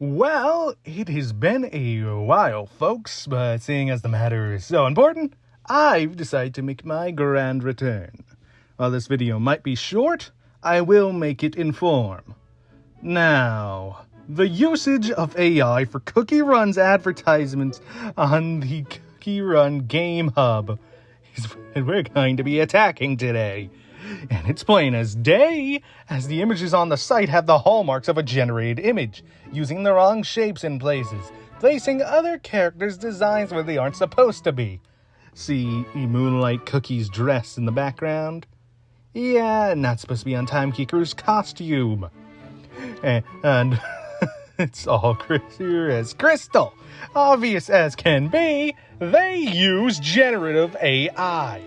Well, it has been a while, folks, but seeing as the matter is so important, I've decided to make my grand return. While this video might be short, I will make it in form. Now, the usage of AI for Cookie Run's advertisements on the Cookie Run Game Hub is what we're going to be attacking today. And it's plain as day, as the images on the site have the hallmarks of a generated image, using the wrong shapes in places, placing other characters' designs where they aren't supposed to be. See Moonlight Cookie's dress in the background? Yeah, not supposed to be on Timekeeper's costume. And it's all clear as crystal. Obvious as can be, they use generative AI.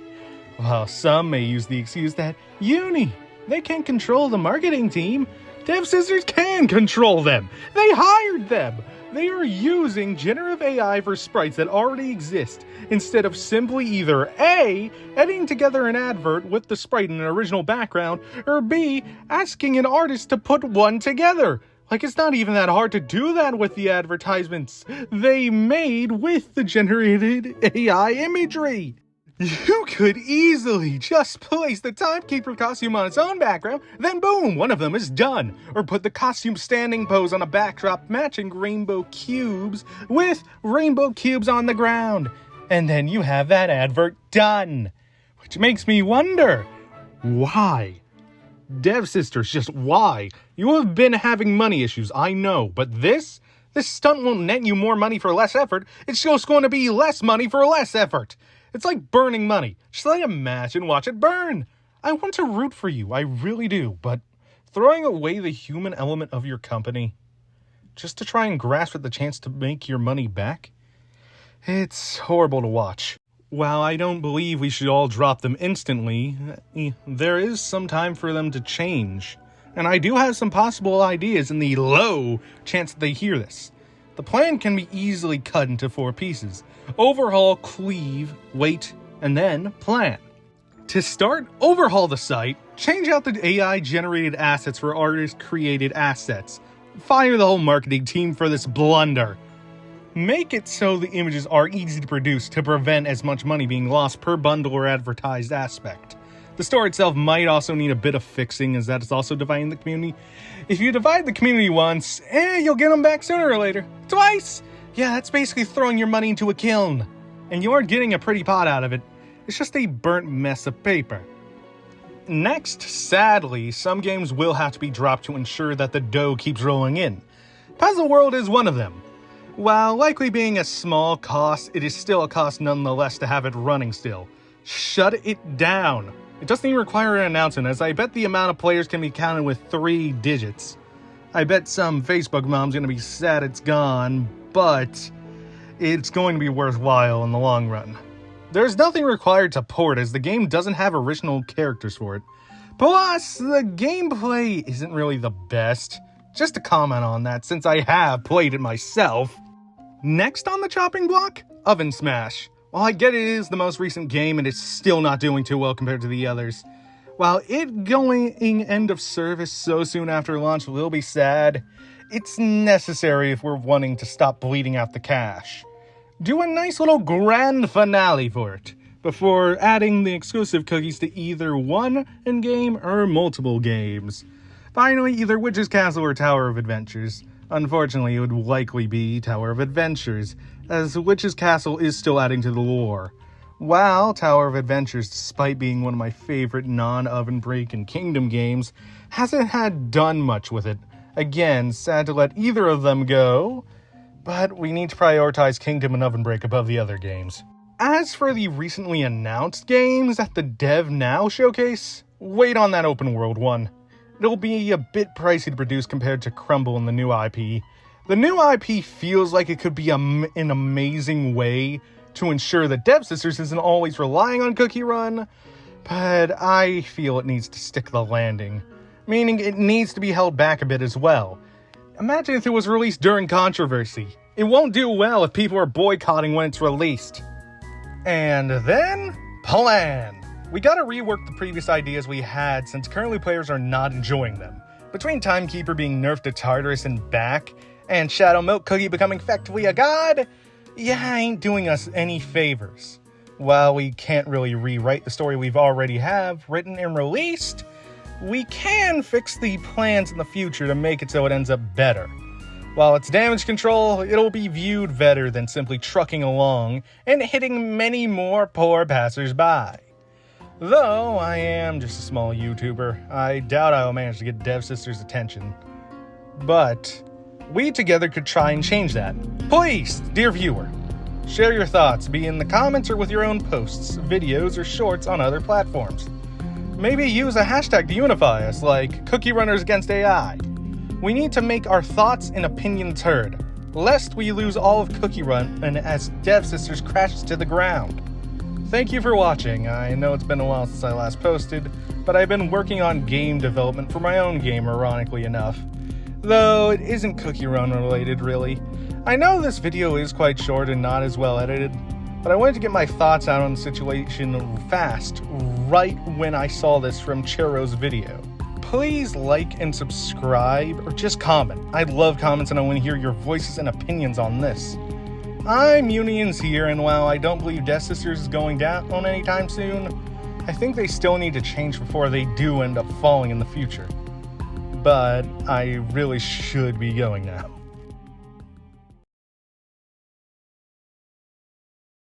While some may use the excuse that, they can't control the marketing team, Devsisters can control them. They hired them. They are using generative AI for sprites that already exist, instead of simply either A, editing together an advert with the sprite in an original background, or B, asking an artist to put one together. Like, it's not even that hard to do that with the advertisements they made with the generated AI imagery. You could easily just place the Timekeeper costume on its own background, then boom, one of them is done. Or put the costume standing pose on a backdrop matching rainbow cubes with rainbow cubes on the ground. And then you have that advert done. Which makes me wonder, why? Devsisters, just why? You have been having money issues, I know, but this stunt won't net you more money for less effort. It's just going to be less money for less effort. It's like burning money. Just lay a match and watch it burn. I want to root for you, I really do, but throwing away the human element of your company just to try and grasp at the chance to make your money back? It's horrible to watch. While I don't believe we should all drop them instantly, there is some time for them to change. And I do have some possible ideas in the low chance that they hear this. The plan can be easily cut into 4 pieces. Overhaul, cleave, wait, and then plan. To start, overhaul the site, change out the AI-generated assets for artist-created assets. Fire the whole marketing team for this blunder. Make it so the images are easy to produce to prevent as much money being lost per bundle or advertised aspect. The store itself might also need a bit of fixing, as that is also dividing the community. If you divide the community once, you'll get them back sooner or later. Twice! Yeah, that's basically throwing your money into a kiln. And you aren't getting a pretty pot out of it. It's just a burnt mess of paper. Next, sadly, some games will have to be dropped to ensure that the dough keeps rolling in. Puzzle World is one of them. While likely being a small cost, it is still a cost nonetheless to have it running still. Shut it down. It doesn't even require an announcement, as I bet the amount of players can be counted with 3 digits. I bet some Facebook mom's gonna be sad it's gone, but it's going to be worthwhile in the long run. There's nothing required to port, as the game doesn't have original characters for it. Plus, the gameplay isn't really the best. Just to comment on that, since I have played it myself. Next on the chopping block, Oven Smash. While I get it is the most recent game, and it's still not doing too well compared to the others. While it going end of service so soon after launch will be sad, it's necessary if we're wanting to stop bleeding out the cash. Do a nice little grand finale for it, before adding the exclusive cookies to either one in-game or multiple games. Finally, either Witch's Castle or Tower of Adventures. Unfortunately, it would likely be Tower of Adventures, as Witch's Castle is still adding to the lore. While Tower of Adventures, despite being one of my favorite non-Oven Break and Kingdom games, hasn't had done much with it. Again, sad to let either of them go, but we need to prioritize Kingdom and Oven Break above the other games. As for the recently announced games at the Dev Now showcase, wait on that open world one. It'll be a bit pricey to produce compared to Crumble and the new IP. The new IP feels like it could be an amazing way to ensure that Devsisters isn't always relying on Cookie Run, but I feel it needs to stick the landing, meaning it needs to be held back a bit as well. Imagine if it was released during controversy. It won't do well if people are boycotting when it's released. And then, plan. We gotta rework the previous ideas we had, since currently players are not enjoying them. Between Timekeeper being nerfed to Tartarus and back, and Shadow Milk Cookie becoming effectively a god, ain't doing us any favors. While we can't really rewrite the story we've already have written and released, we can fix the plans in the future to make it so it ends up better. While it's damage control, it'll be viewed better than simply trucking along and hitting many more poor passersby. Though I am just a small YouTuber, I doubt I'll manage to get Devsisters' attention. But we together could try and change that. Please, dear viewer, share your thoughts, be in the comments or with your own posts, videos, or shorts on other platforms. Maybe use a hashtag to unify us, like Cookie Runners Against AI. We need to make our thoughts and opinions heard, lest we lose all of Cookie Run and as Devsisters crashes to the ground. Thank you for watching. I know it's been a while since I last posted, but I've been working on game development for my own game, ironically enough. Though it isn't Cookie Run related, really. I know this video is quite short and not as well edited, but I wanted to get my thoughts out on the situation fast, right when I saw this from Churro's video. Please like and subscribe, or just comment. I love comments and I want to hear your voices and opinions on this. I'm Unions here, and while I don't believe Devsisters is going down anytime soon, I think they still need to change before they do end up falling in the future. But I really should be going now.